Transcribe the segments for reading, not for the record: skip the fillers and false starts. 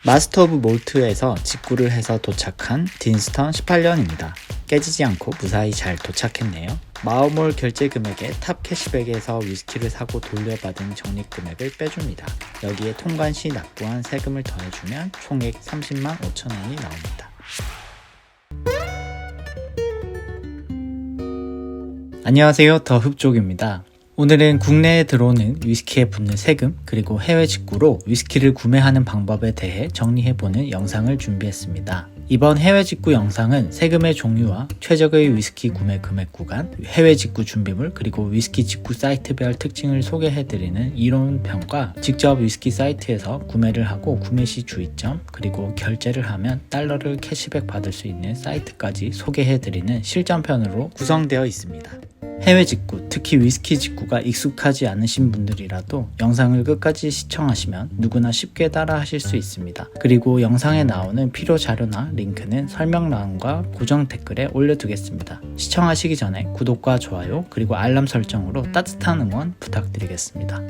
마스터 오브 몰트에서 직구를 해서 도착한 딘스턴 18년입니다. 깨지지 않고 무사히 잘 도착했네요. 마우몰 결제 금액에 탑 캐시백에서 위스키를 사고 돌려받은 적립금액을 빼줍니다. 여기에 통관 시 납부한 세금을 더해주면 총액 30만 5천 원이 나옵니다. 안녕하세요, 더 흡족입니다. 오늘은 국내에 들어오는 위스키에 붙는 세금 그리고 해외 직구로 위스키를 구매하는 방법에 대해 정리해보는 영상을 준비했습니다. 이번 해외 직구 영상은 세금의 종류와 최적의 위스키 구매 금액 구간, 해외 직구 준비물 그리고 위스키 직구 사이트별 특징을 소개해드리는 이론편과 직접 위스키 사이트에서 구매를 하고 구매 시 주의점 그리고 결제를 하면 달러를 캐시백 받을 수 있는 사이트까지 소개해드리는 실전편으로 구성되어 있습니다. 해외 직구, 특히 위스키 직구가 익숙하지 않으신 분들이라도 영상을 끝까지 시청하시면 누구나 쉽게 따라 하실 수 있습니다. 그리고 영상에 나오는 필요 자료나 링크는 설명란과 고정 댓글에 올려두겠습니다. 시청하시기 전에 구독과 좋아요 그리고 알람 설정으로 따뜻한 응원 부탁드리겠습니다.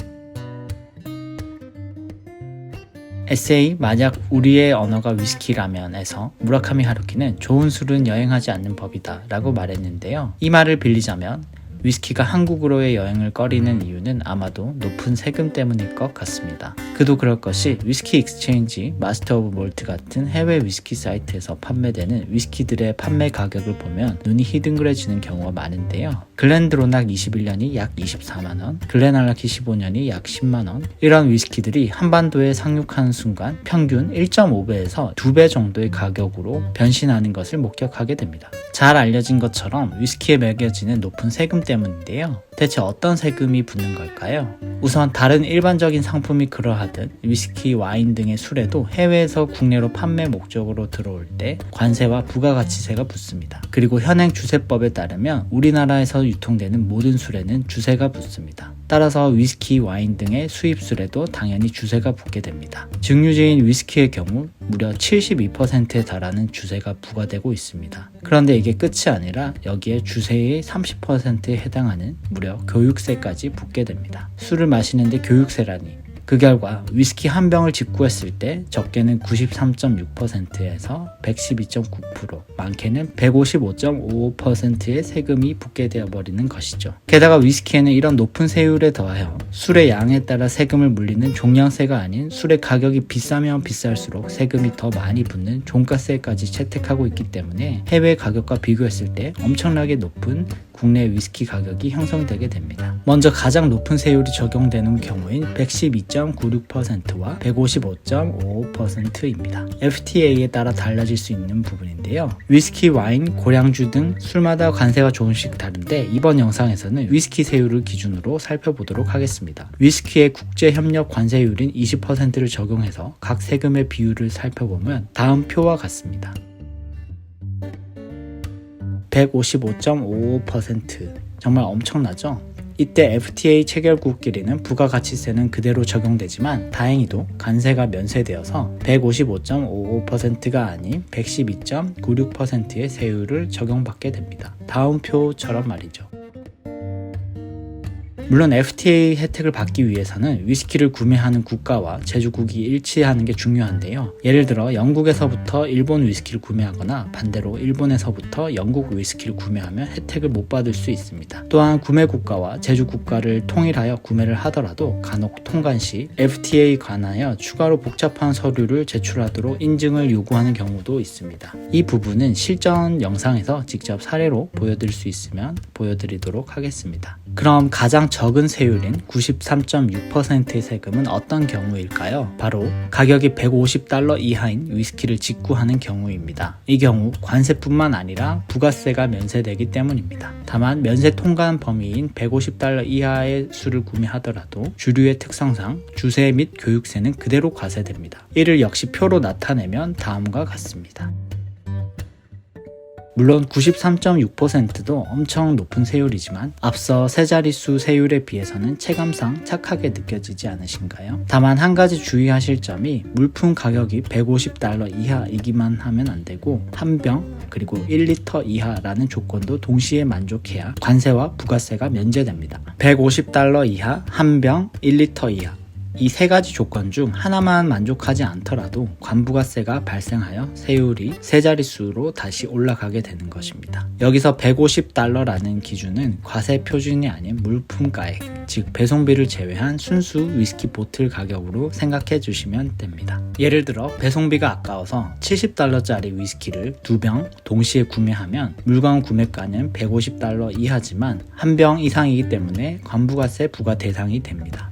에세이 만약 우리의 언어가 위스키라면에서 무라카미 하루키는 좋은 술은 여행하지 않는 법이다 라고 말했는데요. 이 말을 빌리자면 위스키가 한국으로의 여행을 꺼리는 이유는 아마도 높은 세금 때문일 것 같습니다. 그도 그럴 것이 위스키 익스체인지, 마스터 오브 몰트 같은 해외 위스키 사이트에서 판매되는 위스키들의 판매 가격을 보면 눈이 희둥그레지는 경우가 많은데요. 글렌드로낙 21년이 약 24만원, 글렌알라키 15년이 약 10만원, 이런 위스키들이 한반도에 상륙하는 순간 평균 1.5배에서 2배 정도의 가격으로 변신하는 것을 목격하게 됩니다. 잘 알려진 것처럼 위스키에 매겨지는 높은 세금 때문인데요. 대체 어떤 세금이 붙는 걸까요? 우선 다른 일반적인 상품이 그러하듯 위스키, 와인 등의 술에도 해외에서 국내로 판매 목적으로 들어올 때 관세와 부가가치세가 붙습니다. 그리고 현행 주세법에 따르면 우리나라에서 유통되는 모든 술에는 주세가 붙습니다. 따라서 위스키, 와인 등의 수입술에도 당연히 주세가 붙게 됩니다. 증류주인 위스키의 경우 무려 72%에 달하는 주세가 부과되고 있습니다. 그런데 이게 끝이 아니라 여기에 주세의 30%에 해당하는 무려 교육세까지 붙게 됩니다. 술을 마시는데 교육세라니. 그 결과 위스키 한 병을 직구했을 때 적게는 93.6%에서 112.9%, 많게는 155.55%의 세금이 붙게 되어버리는 것이죠. 게다가 위스키에는 이런 높은 세율에 더하여 술의 양에 따라 세금을 물리는 종량세가 아닌 술의 가격이 비싸면 비쌀수록 세금이 더 많이 붙는 종가세까지 채택하고 있기 때문에 해외 가격과 비교했을 때 엄청나게 높은 국내 위스키 가격이 형성되게 됩니다. 먼저 가장 높은 세율이 적용되는 경우인 112.96%와 155.55%입니다. FTA에 따라 달라질 수 있는 부분인데요. 위스키, 와인, 고량주 등 술마다 관세가 조금씩 다른데 이번 영상에서는 위스키 세율을 기준으로 살펴보도록 하겠습니다. 위스키의 국제협력 관세율인 20%를 적용해서 각 세금의 비율을 살펴보면 다음 표와 같습니다. 155.55%, 정말 엄청나죠? 이때 FTA 체결국끼리는 부가가치세는 그대로 적용되지만 다행히도 관세가 면세되어서 155.55%가 아닌 112.96%의 세율을 적용받게 됩니다. 다음 표처럼 말이죠. 물론 FTA 혜택을 받기 위해서는 위스키를 구매하는 국가와 제조국이 일치하는 게 중요한데요. 예를 들어 영국에서부터 일본 위스키를 구매하거나 반대로 일본에서부터 영국 위스키를 구매하면 혜택을 못 받을 수 있습니다. 또한 구매 국가와 제조 국가를 통일하여 구매를 하더라도 간혹 통관 시 FTA에 관하여 추가로 복잡한 서류를 제출하도록 인증을 요구하는 경우도 있습니다. 이 부분은 실전 영상에서 직접 사례로 보여드릴 수 있으면 보여드리도록 하겠습니다. 그럼 가장 적은 세율인 93.6%의 세금은 어떤 경우일까요? 바로 가격이 150달러 이하인 위스키를 직구하는 경우입니다. 이 경우 관세뿐만 아니라 부가세가 면세되기 때문입니다. 다만 면세 통관 범위인 150달러 이하의 술을 구매하더라도 주류의 특성상 주세 및 교육세는 그대로 과세됩니다. 이를 역시 표로 나타내면 다음과 같습니다. 물론 93.6%도 엄청 높은 세율이지만 앞서 세 자릿수 세율에 비해서는 체감상 착하게 느껴지지 않으신가요? 다만 한 가지 주의하실 점이 물품 가격이 150달러 이하이기만 하면 안 되고 한 병 그리고 1리터 이하라는 조건도 동시에 만족해야 관세와 부가세가 면제됩니다. 150달러 이하, 한 병, 1리터 이하 이 세 가지 조건 중 하나만 만족하지 않더라도 관부가세가 발생하여 세율이 세 자릿수로 다시 올라가게 되는 것입니다. 여기서 $150라는 기준은 과세 표준이 아닌 물품가액, 즉 배송비를 제외한 순수 위스키 보틀 가격으로 생각해 주시면 됩니다. 예를 들어 배송비가 아까워서 $70짜리 위스키를 2병 동시에 구매하면 물건 구매가는 $150 이하지만 한 병 이상이기 때문에 관부가세 부과 대상이 됩니다.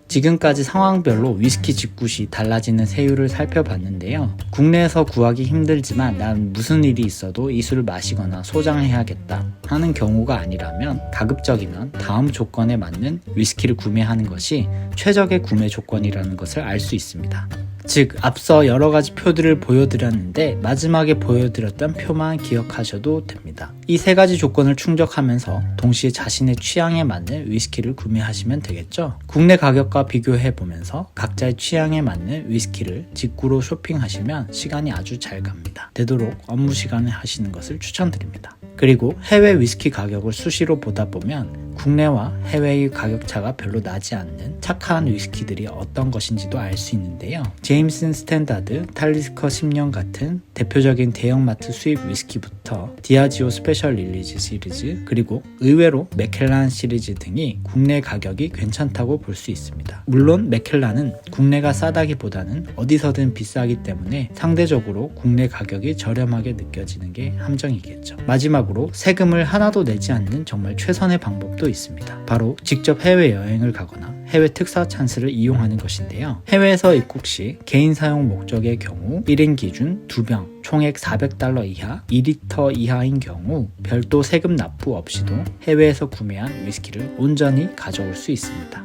지금까지 상황별로 위스키 직구 시 달라지는 세율을 살펴봤는데요. 국내에서 구하기 힘들지만 난 무슨 일이 있어도 이 술을 마시거나 소장해야겠다 하는 경우가 아니라면 가급적이면 다음 조건에 맞는 위스키를 구매하는 것이 최적의 구매 조건이라는 것을 알 수 있습니다. 즉 앞서 여러가지 표들을 보여드렸는데 마지막에 보여드렸던 표만 기억하셔도 됩니다. 이 세 가지 조건을 충족하면서 동시에 자신의 취향에 맞는 위스키를 구매하시면 되겠죠. 국내 가격과 비교해보면서 각자의 취향에 맞는 위스키를 직구로 쇼핑하시면 시간이 아주 잘 갑니다. 되도록 업무 시간에 하시는 것을 추천드립니다. 그리고 해외 위스키 가격을 수시로 보다 보면 국내와 해외의 가격차가 별로 나지 않는 착한 위스키들이 어떤 것인지도 알 수 있는데요. 제임슨 스탠다드, 탈리스커 10년 같은 대표적인 대형마트 수입 위스키부터 디아지오 스페셜 릴리즈 시리즈, 그리고 의외로 맥켈란 시리즈 등이 국내 가격이 괜찮다고 볼 수 있습니다. 물론 맥켈란은 국내가 싸다기보다는 어디서든 비싸기 때문에 상대적으로 국내 가격이 저렴하게 느껴지는 게 함정이겠죠. 마지막으로 세금을 하나도 내지 않는 정말 최선의 방법도 있습니다. 바로 직접 해외여행을 가거나 해외 특사 찬스를 이용하는 것인데요. 해외에서 입국 시 개인 사용 목적의 경우 1인 기준 2병 총액 $400 이하 2리터 이하인 경우 별도 세금 납부 없이도 해외에서 구매한 위스키를 온전히 가져올 수 있습니다.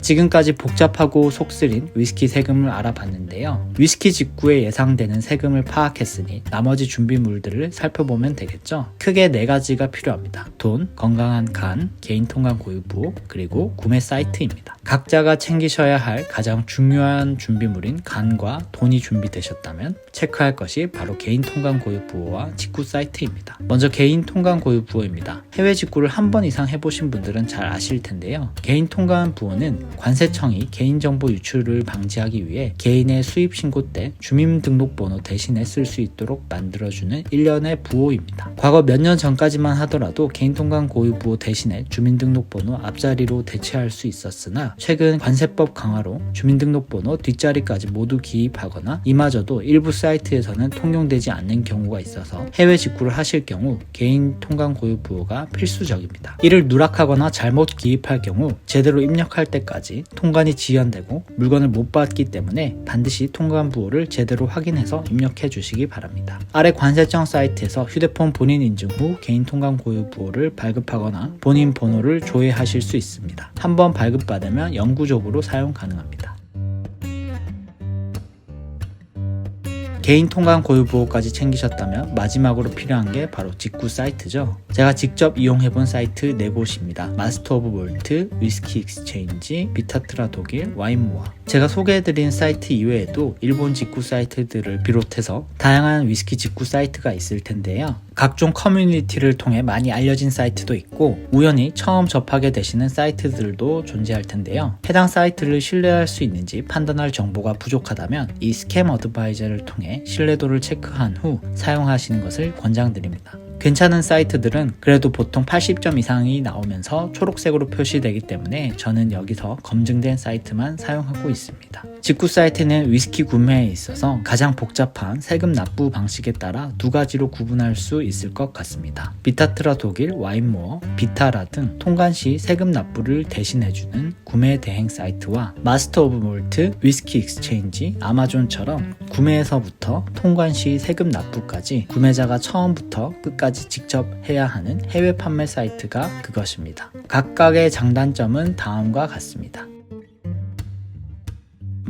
지금까지 복잡하고 속쓰린 위스키 세금을 알아봤는데요. 위스키 직구에 예상되는 세금을 파악했으니 나머지 준비물들을 살펴보면 되겠죠. 크게 4가지가 필요합니다. 돈, 건강한 간, 개인 통관 고유부, 그리고 구매 사이트입니다. 각자가 챙기셔야 할 가장 중요한 준비물인 간과 돈이 준비되셨다면 체크할 것이 바로 개인 통관 고유부호와 직구 사이트입니다. 먼저 개인 통관 고유부호입니다. 해외 직구를 한 번 이상 해보신 분들은 잘 아실 텐데요. 개인 통관 부호는 관세청이 개인정보 유출을 방지하기 위해 개인의 수입 신고 때 주민등록번호 대신에 쓸 수 있도록 만들어주는 일련의 부호입니다. 과거 몇 년 전까지만 하더라도 개인통관 고유부호 대신에 주민등록번호 앞자리로 대체할 수 있었으나 최근 관세법 강화로 주민등록번호 뒷자리까지 모두 기입하거나 이마저도 일부 사이트에서는 통용되지 않는 경우가 있어서 해외 직구를 하실 경우 개인통관 고유부호가 필수적입니다. 이를 누락하거나 잘못 기입할 경우 제대로 입력할 때까지 통관이 지연되고 물건을 못 받기 때문에 반드시 통관 부호를 제대로 확인해서 입력해 주시기 바랍니다. 아래 관세청 사이트에서 휴대폰 본인 인증 후 개인 통관 고유 부호를 발급하거나 본인 번호를 조회하실 수 있습니다. 한번 발급받으면 영구적으로 사용 가능합니다. 개인 통관 고유 부호까지 챙기셨다면 마지막으로 필요한 게 바로 직구 사이트죠. 제가 직접 이용해본 사이트 4곳입니다. 마스터 오브 몰트, 위스키 익스체인지, 비타트라 독일, 와인모아. 제가 소개해드린 사이트 이외에도 일본 직구 사이트들을 비롯해서 다양한 위스키 직구 사이트가 있을 텐데요. 각종 커뮤니티를 통해 많이 알려진 사이트도 있고 우연히 처음 접하게 되시는 사이트들도 존재할 텐데요. 해당 사이트를 신뢰할 수 있는지 판단할 정보가 부족하다면 이 스캠 어드바이저를 통해 신뢰도를 체크한 후 사용하시는 것을 권장드립니다. 괜찮은 사이트들은 그래도 보통 80점 이상이 나오면서 초록색으로 표시되기 때문에 저는 여기서 검증된 사이트만 사용하고 있습니다. 직구 사이트는 위스키 구매에 있어서 가장 복잡한 세금 납부 방식에 따라 2가지로 구분할 수 있을 것 같습니다. 비타트라 독일, 와인모어, 비타라 등 통관 시 세금 납부를 대신해주는 구매 대행 사이트와 마스터 오브 몰트, 위스키 익스체인지, 아마존처럼 구매에서부터 통관 시 세금 납부까지 구매자가 처음부터 끝까지 직접 해야 하는 해외 판매 사이트가 그것입니다. 각각의 장단점은 다음과 같습니다.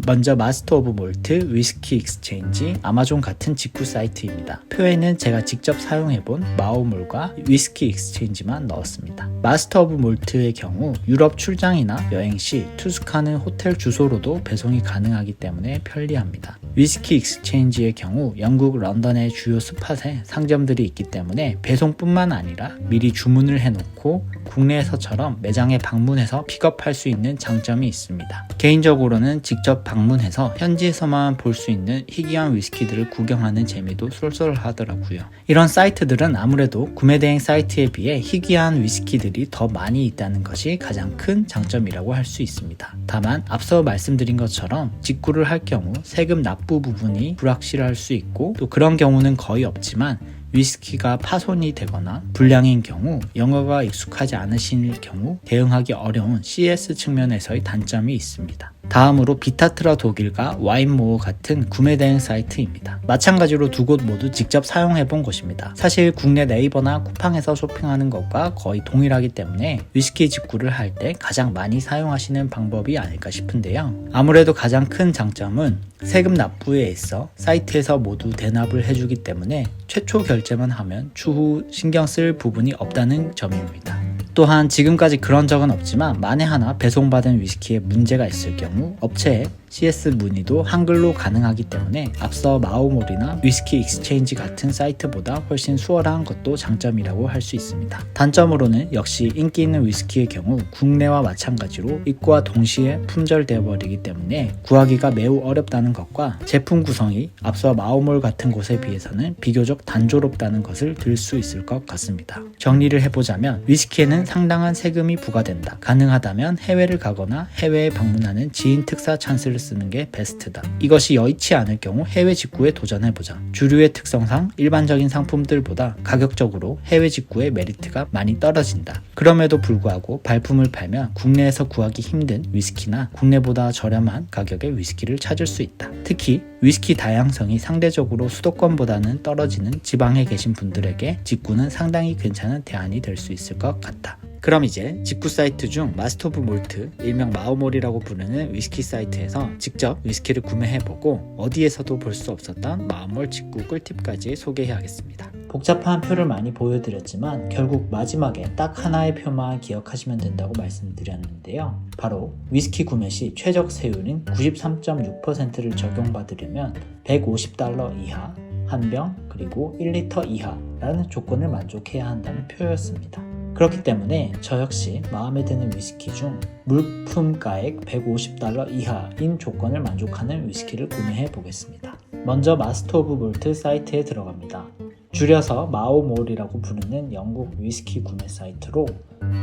먼저 마스터 오브 몰트, 위스키 익스체인지, 아마존 같은 직구 사이트입니다. 표에는 제가 직접 사용해본 마오몰과 위스키 익스체인지만 넣었습니다. 마스터 오브 몰트의 경우 유럽 출장이나 여행 시 투숙하는 호텔 주소로도 배송이 가능하기 때문에 편리합니다. 위스키 익스체인지의 경우 영국 런던의 주요 스팟에 상점들이 있기 때문에 배송뿐만 아니라 미리 주문을 해놓고 국내에서처럼 매장에 방문해서 픽업할 수 있는 장점이 있습니다. 개인적으로는 직접 방문해서 현지에서만 볼 수 있는 희귀한 위스키들을 구경하는 재미도 쏠쏠하더라고요. 이런 사이트들은 아무래도 구매 대행 사이트에 비해 희귀한 위스키들이 더 많이 있다는 것이 가장 큰 장점이라고 할 수 있습니다. 다만 앞서 말씀드린 것처럼 직구를 할 경우 세금 납부 부분이 불확실할 수 있고 또 그런 경우는 거의 없지만 위스키가 파손이 되거나 불량인 경우 영어가 익숙하지 않으신 경우 대응하기 어려운 CS 측면에서의 단점이 있습니다. 다음으로 비타트라 독일과 와인모어 같은 구매 대행 사이트입니다. 마찬가지로 두 곳 모두 직접 사용해본 곳입니다. 사실 국내 네이버나 쿠팡에서 쇼핑하는 것과 거의 동일하기 때문에 위스키 직구를 할 때 가장 많이 사용하시는 방법이 아닐까 싶은데요. 아무래도 가장 큰 장점은 세금 납부에 있어 사이트에서 모두 대납을 해주기 때문에 최초 결제만 하면 추후 신경 쓸 부분이 없다는 점입니다. 또한 지금까지 그런 적은 없지만 만에 하나 배송받은 위스키에 문제가 있을 경우 업체에 CS 문의도 한글로 가능하기 때문에 앞서 마오몰이나 위스키 익스체인지 같은 사이트보다 훨씬 수월한 것도 장점이라고 할 수 있습니다. 단점으로는 역시 인기 있는 위스키의 경우 국내와 마찬가지로 입고와 동시에 품절되어 버리기 때문에 구하기가 매우 어렵다는 것과 제품 구성이 앞서 마오몰 같은 곳에 비해서는 비교적 단조롭다는 것을 들 수 있을 것 같습니다. 정리를 해보자면 위스키에는 상당한 세금이 부과된다. 가능하다면 해외를 가거나 해외에 방문하는 지인 특사 찬스를 쓰는 게 베스트다. 이것이 여의치 않을 경우 해외 직구에 도전해보자. 주류의 특성상 일반적인 상품들보다 가격적으로 해외 직구의 메리트가 많이 떨어진다. 그럼에도 불구하고 발품을 팔면 국내에서 구하기 힘든 위스키나 국내보다 저렴한 가격의 위스키를 찾을 수 있다. 특히 위스키 다양성이 상대적으로 수도권보다는 떨어지는 지방에 계신 분들에게 직구는 상당히 괜찮은 대안이 될 수 있을 것 같다. 그럼 이제 직구 사이트 중 마스터 오브 몰트, 일명 마오몰이라고 부르는 위스키 사이트에서 직접 위스키를 구매해보고 어디에서도 볼 수 없었던 마오몰 직구 꿀팁까지 소개해야겠습니다. 복잡한 표를 많이 보여드렸지만 결국 마지막에 딱 하나의 표만 기억하시면 된다고 말씀드렸는데요. 바로 위스키 구매 시 최적 세율인 93.6%를 적용받으려면 $150 이하, 한 병, 그리고 1리터 이하라는 조건을 만족해야 한다는 표였습니다. 그렇기 때문에 저 역시 마음에 드는 위스키 중 물품가액 $150 이하인 조건을 만족하는 위스키를 구매해 보겠습니다. 먼저 마스터 오브 몰트 사이트에 들어갑니다. 줄여서 마오몰이라고 부르는 영국 위스키 구매 사이트로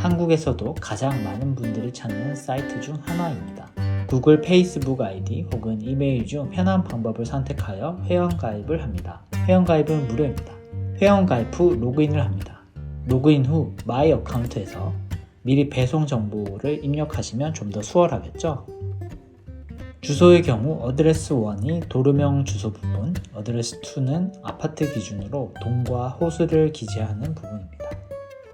한국에서도 가장 많은 분들이 찾는 사이트 중 하나입니다. 구글, 페이스북 아이디 혹은 이메일 중 편한 방법을 선택하여 회원가입을 합니다. 회원가입은 무료입니다. 회원가입 후 로그인을 합니다. 로그인 후 마이 어카운트에서 미리 배송 정보를 입력하시면 좀 더 수월하겠죠? 주소의 경우 어드레스 1이 도로명 주소 부분, 어드레스 2는 아파트 기준으로 동과 호수를 기재하는 부분입니다.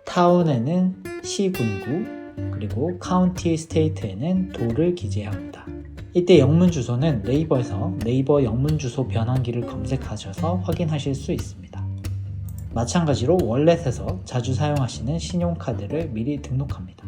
타운에는 시, 군구, 그리고 카운티, 스테이트에는 도를 기재합니다. 이때 영문 주소는 네이버에서 네이버 영문 주소 변환기를 검색하셔서 확인하실 수 있습니다. 마찬가지로 월렛에서 자주 사용하시는 신용카드를 미리 등록합니다.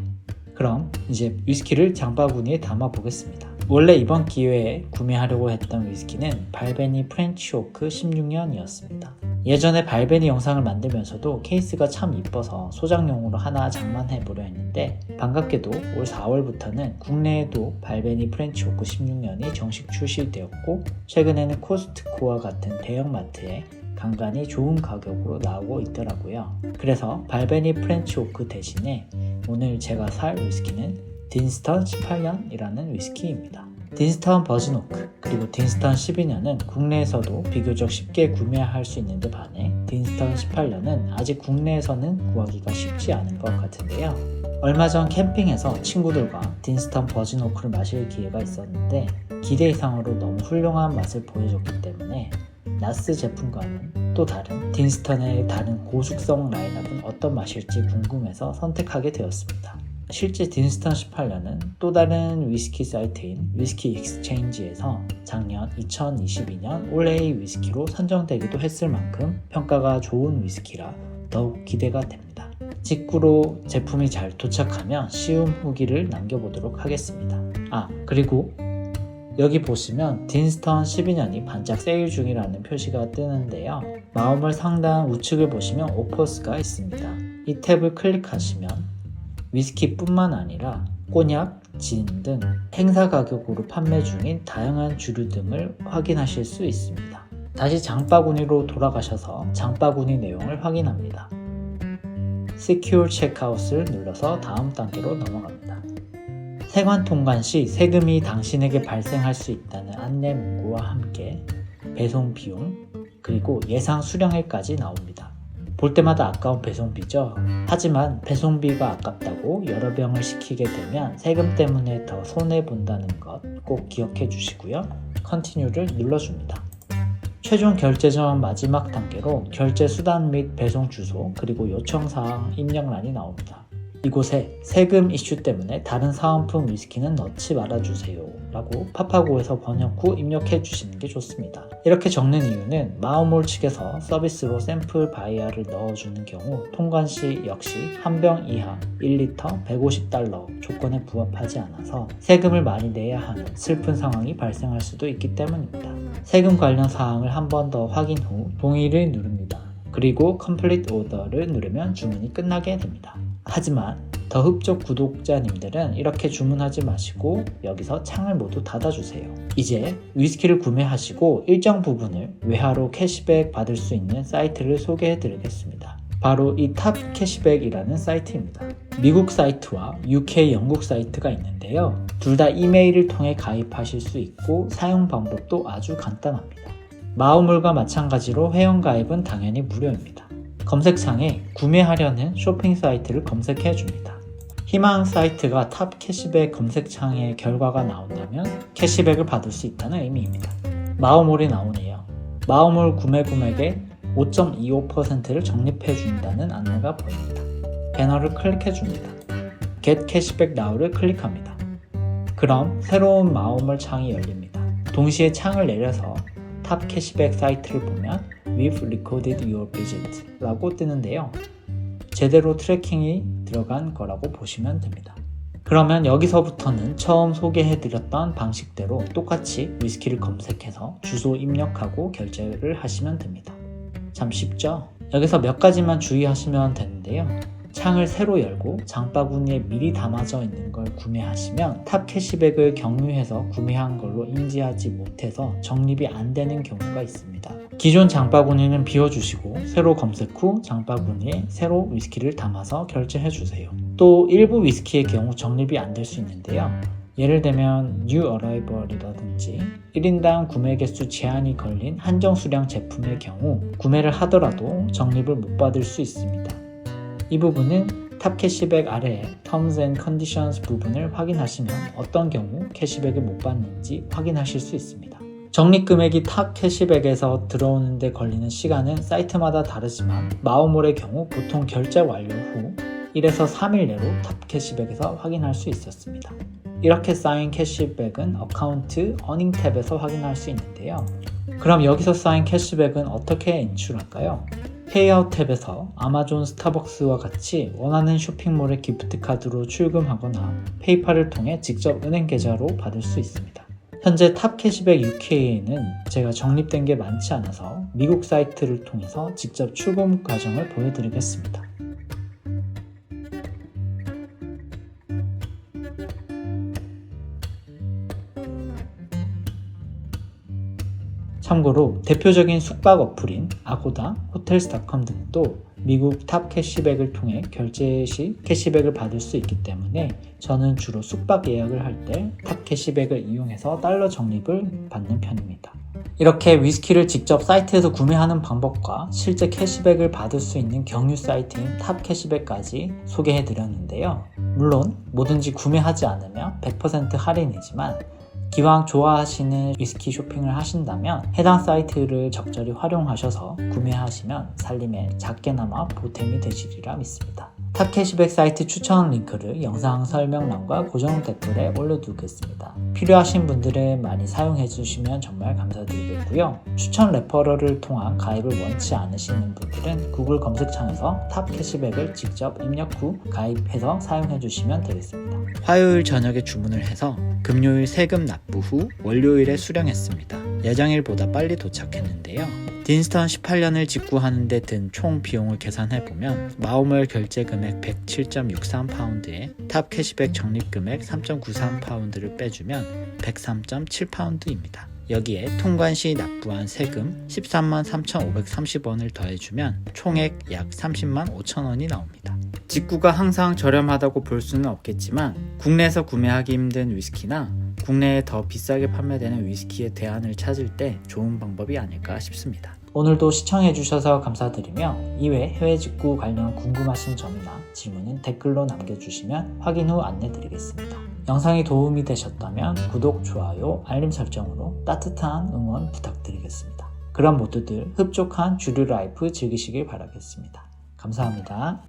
그럼 이제 위스키를 장바구니에 담아 보겠습니다. 원래 이번 기회에 구매하려고 했던 위스키는 발베니 프렌치 오크 16년이었습니다. 예전에 발베니 영상을 만들면서도 케이스가 참 이뻐서 소장용으로 하나 장만해보려 했는데 반갑게도 올 4월부터는 국내에도 발베니 프렌치 오크 16년이 정식 출시되었고 최근에는 코스트코와 같은 대형마트에 간간히 좋은 가격으로 나오고 있더라고요. 그래서 발베니 프렌치 오크 대신에 오늘 제가 살 위스키는 딘스턴 18년이라는 위스키입니다. 딘스턴 버진 오크 그리고 딘스턴 12년은 국내에서도 비교적 쉽게 구매할 수 있는데 반해 딘스턴 18년은 아직 국내에서는 구하기가 쉽지 않은 것 같은데요. 얼마 전 캠핑에서 친구들과 딘스턴 버진 오크를 마실 기회가 있었는데 기대 이상으로 너무 훌륭한 맛을 보여줬기 때문에 나스 제품과는 또 다른 딘스턴의 다른 고숙성 라인업은 어떤 맛일지 궁금해서 선택하게 되었습니다. 실제 딘스턴 18년은 또 다른 위스키 사이트인 위스키 익스체인지에서 작년 2022년 올해의 위스키로 선정되기도 했을 만큼 평가가 좋은 위스키라 더욱 기대가 됩니다. 직구로 제품이 잘 도착하면 시음 후기를 남겨보도록 하겠습니다. 그리고 여기 보시면 딘스턴 12년이 반짝 세일 중이라는 표시가 뜨는데요. 마음을 상단 우측을 보시면 오퍼스가 있습니다. 이 탭을 클릭하시면 위스키뿐만 아니라 꼬냑, 진 등 행사 가격으로 판매 중인 다양한 주류 등을 확인하실 수 있습니다. 다시 장바구니로 돌아가셔서 장바구니 내용을 확인합니다. Secure Checkout을 눌러서 다음 단계로 넘어갑니다. 세관 통관 시 세금이 당신에게 발생할 수 있다는 안내 문구와 함께 배송 비용, 그리고 예상 수령일까지 나옵니다. 볼 때마다 아까운 배송비죠. 하지만 배송비가 아깝다고 여러 병을 시키게 되면 세금 때문에 더 손해본다는 것 꼭 기억해 주시고요. Continue를 눌러줍니다. 최종 결제 전 마지막 단계로 결제 수단 및 배송 주소, 그리고 요청사항 입력란이 나옵니다. 이곳에 세금 이슈 때문에 다른 사은품 위스키는 넣지 말아주세요 라고 파파고에서 번역 후 입력해 주시는 게 좋습니다. 이렇게 적는 이유는 마우몰 측에서 서비스로 샘플 바이아를 넣어주는 경우 통관 시 역시 한 병 이하 1리터 150달러 조건에 부합하지 않아서 세금을 많이 내야 하는 슬픈 상황이 발생할 수도 있기 때문입니다. 세금 관련 사항을 한 번 더 확인 후 동의를 누릅니다. 그리고 Complete Order를 누르면 주문이 끝나게 됩니다. 하지만 더 흡족 구독자님들은 이렇게 주문하지 마시고 여기서 창을 모두 닫아주세요. 이제 위스키를 구매하시고 일정 부분을 외화로 캐시백 받을 수 있는 사이트를 소개해 드리겠습니다. 바로 이 탑 캐시백이라는 사이트입니다. 미국 사이트와 UK 영국 사이트가 있는데요. 둘 다 이메일을 통해 가입하실 수 있고 사용 방법도 아주 간단합니다. 마우몰과 마찬가지로 회원가입은 당연히 무료입니다. 검색창에 구매하려는 쇼핑 사이트를 검색해 줍니다. 희망 사이트가 탑 캐시백 검색창에 결과가 나온다면 캐시백을 받을 수 있다는 의미입니다. 마우몰이 나오네요. 마우몰 구매 금액의 5.25%를 적립해 준다는 안내가 보입니다. 배너를 클릭해 줍니다. Get Cashback Now를 클릭합니다. 그럼 새로운 마우몰 창이 열립니다. 동시에 창을 내려서 탑 캐시백 사이트를 보면 We've recorded your visit 라고 뜨는데요. 제대로 트래킹이 들어간 거라고 보시면 됩니다. 그러면 여기서부터는 처음 소개해드렸던 방식대로 똑같이 위스키를 검색해서 주소 입력하고 결제를 하시면 됩니다. 참 쉽죠? 여기서 몇 가지만 주의하시면 되는데요. 창을 새로 열고 장바구니에 미리 담아져 있는 걸 구매하시면 탑 캐시백을 경유해서 구매한 걸로 인지하지 못해서 적립이 안 되는 경우가 있습니다. 기존 장바구니는 비워주시고 새로 검색 후 장바구니에 새로 위스키를 담아서 결제해 주세요. 또 일부 위스키의 경우 적립이 안 될 수 있는데요. 예를 들면 New Arrival이라든지 1인당 구매 개수 제한이 걸린 한정 수량 제품의 경우 구매를 하더라도 적립을 못 받을 수 있습니다. 이 부분은 탑 캐시백 아래에 Terms and Conditions 부분을 확인하시면 어떤 경우 캐시백을 못 받는지 확인하실 수 있습니다. 적립 금액이 탑 캐시백에서 들어오는데 걸리는 시간은 사이트마다 다르지만 마우몰의 경우 보통 결제 완료 후 1에서 3일 내로 탑 캐시백에서 확인할 수 있었습니다. 이렇게 쌓인 캐시백은 어카운트 어닝 탭에서 확인할 수 있는데요. 그럼 여기서 쌓인 캐시백은 어떻게 인출할까요? 페이아웃 탭에서 아마존, 스타벅스와 같이 원하는 쇼핑몰의 기프트카드로 출금하거나 페이팔을 통해 직접 은행 계좌로 받을 수 있습니다. 현재 탑 캐시백 UK에는 제가 적립된 게 많지 않아서 미국 사이트를 통해서 직접 출금 과정을 보여드리겠습니다. 참고로 대표적인 숙박 어플인 아고다, 호텔스닷컴 등도 미국 탑 캐시백을 통해 결제 시 캐시백을 받을 수 있기 때문에 저는 주로 숙박 예약을 할 때 탑 캐시백을 이용해서 달러 적립을 받는 편입니다. 이렇게 위스키를 직접 사이트에서 구매하는 방법과 실제 캐시백을 받을 수 있는 경유 사이트인 탑 캐시백까지 소개해 드렸는데요. 물론 뭐든지 구매하지 않으면 100% 할인이지만 기왕 좋아하시는 위스키 쇼핑을 하신다면 해당 사이트를 적절히 활용하셔서 구매하시면 살림에 작게나마 보탬이 되시리라 믿습니다. 탑 캐시백 사이트 추천 링크를 영상 설명란과 고정 댓글에 올려두겠습니다. 필요하신 분들은 많이 사용해 주시면 정말 감사드리겠고요. 추천 레퍼럴을 통한 가입을 원치 않으시는 분들은 구글 검색창에서 탑 캐시백을 직접 입력 후 가입해서 사용해 주시면 되겠습니다. 화요일 저녁에 주문을 해서 금요일 세금 납부 후 월요일에 수령했습니다. 예정일보다 빨리 도착했는데요. 딘스턴 18년을 직구하는데 든 총 비용을 계산해보면 마우멀 결제 금액 107.63파운드에 탑 캐시백 적립 금액 3.93파운드를 빼주면 103.7파운드입니다. 여기에 통관 시 납부한 세금 13만 3,530원을 더해주면 총액 약 30만 5천원이 나옵니다. 직구가 항상 저렴하다고 볼 수는 없겠지만 국내에서 구매하기 힘든 위스키나 국내에 더 비싸게 판매되는 위스키의 대안을 찾을 때 좋은 방법이 아닐까 싶습니다. 오늘도 시청해주셔서 감사드리며 이외 해외 직구 관련 궁금하신 점이나 질문은 댓글로 남겨주시면 확인 후 안내드리겠습니다. 영상이 도움이 되셨다면 구독, 좋아요, 알림 설정으로 따뜻한 응원 부탁드리겠습니다. 그럼 모두들 흡족한 주류 라이프 즐기시길 바라겠습니다. 감사합니다.